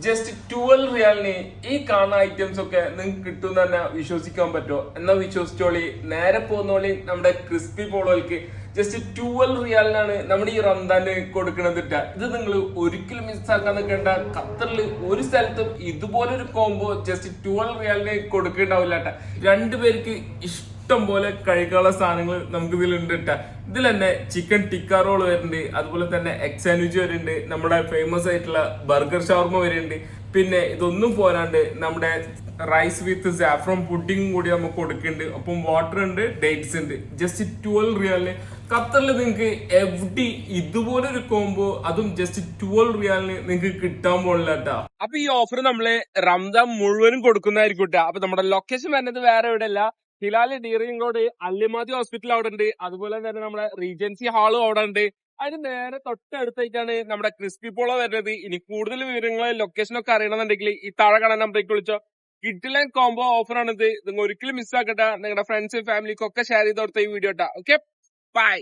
Just 12 റിയാലിന് ഈ കാണുന്ന items ഒക്കെ നിങ്ങൾക്ക് കിട്ടും തന്നെ വിശ്വസിക്കാൻ പറ്റുമോ? എന്നാ വിശ്വസിച്ചോളി, നേരെ പോകുന്നോളി നമ്മുടെ ക്രിസ്പി പോളോയിലേക്ക്. ജസ്റ്റ് 12 റിയാലിനാണ് നമ്മുടെ ഈ റംദാന് കൊടുക്കണത്. ഇത് നിങ്ങൾ ഒരിക്കലും മിസ്സാക്കാൻ നിൽക്കേണ്ട. ഖത്തറിൽ ഒരു സ്ഥലത്തും ഇതുപോലൊരു കോംബോ ജസ്റ്റ് 12 റിയാലിന് കൊടുക്കണ്ടാവില്ല കേട്ടാ. രണ്ടുപേർക്ക് ഇഷ്ടം പോലെ കഴിക്കാനുള്ള സാധനങ്ങൾ നമുക്ക് ഇതിലുണ്ട് കേട്ടാ. ഇതിൽ തന്നെ ചിക്കൻ ടിക്ക റോൾ വരുന്നുണ്ട്, അതുപോലെ തന്നെ എഗ് സാൻഡ്വിച്ച് വരുന്നുണ്ട്, നമ്മുടെ ഫേമസ് ആയിട്ടുള്ള ബർഗർ ഷവർമ വരുന്നുണ്ട്. പിന്നെ ഇതൊന്നും പോരാണ്ട് നമ്മുടെ റൈസ് വിത്ത് സാഫ്രോൺ പുഡിംഗ് കൂടി നമുക്ക് കൊടുക്കുന്നുണ്ട്. അപ്പം വാട്ടർ ഉണ്ട്, ഡേറ്റ്സ് ഉണ്ട്. ജസ്റ്റ് 12 റിയാലിന് ഖത്തറിൽ നിങ്ങൾക്ക് എവിടെ ഇതുപോലൊരു കോംബോ, അതും ജസ്റ്റ് 12 റിയാലിന് നിങ്ങൾക്ക് കിട്ടാൻ പോണില്ല കേട്ടാ. അപ്പൊ ഈ ഓഫർ നമ്മള് റംദാൻ മുഴുവനും കൊടുക്കുന്നതായിരിക്കും കേട്ടോ. അപ്പൊ നമ്മുടെ ലൊക്കേഷൻ വരുന്നത് വേറെ എവിടെ അല്ല, ഹിലാല് ഡീറിംഗ് റോഡ് അല്ലിമാതി ഹോസ്പിറ്റൽ അവിടെ ഉണ്ട്, അതുപോലെ തന്നെ നമ്മുടെ റീജൻസി ഹാളും അവിടെ ഉണ്ട്. അതിന് നേരെ തൊട്ടടുത്തായിട്ടാണ് നമ്മുടെ ക്രിസ്പി പോളോ വരുന്നത്. ഇനി കൂടുതൽ വിവരങ്ങൾ ലൊക്കേഷനൊക്കെ അറിയണമെന്നുണ്ടെങ്കിൽ ഈ താഴെ കാണാൻ നമ്പറേക്ക് വിളിച്ചോ. കിഡിലൻ കോംബോ ഓഫർ ആണിത്. നിങ്ങൾ ഒരിക്കലും മിസ്സാക്കട്ടെ. നിങ്ങളുടെ ഫ്രണ്ട്സും ഫാമിലിക്കും ഒക്കെ ഷെയർ ചെയ്ത് കൊടുത്ത ഈ വീഡിയോ ട്ടാ. Okay, by.